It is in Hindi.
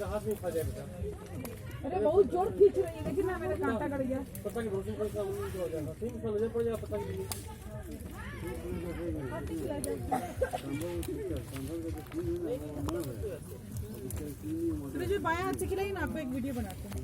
हाथ में खा जाएगा। अरे बहुत जोर खींच रही है, लेकिन ना मेरा कांटा कट गया। पता नहीं रोशन कैसा हो जाएगा। ठीक है, नजर पड़ जाएगा, पता नहीं। जो बाएं हाथ से खिलाई ना, आपको एक वीडियो बनाते हैं।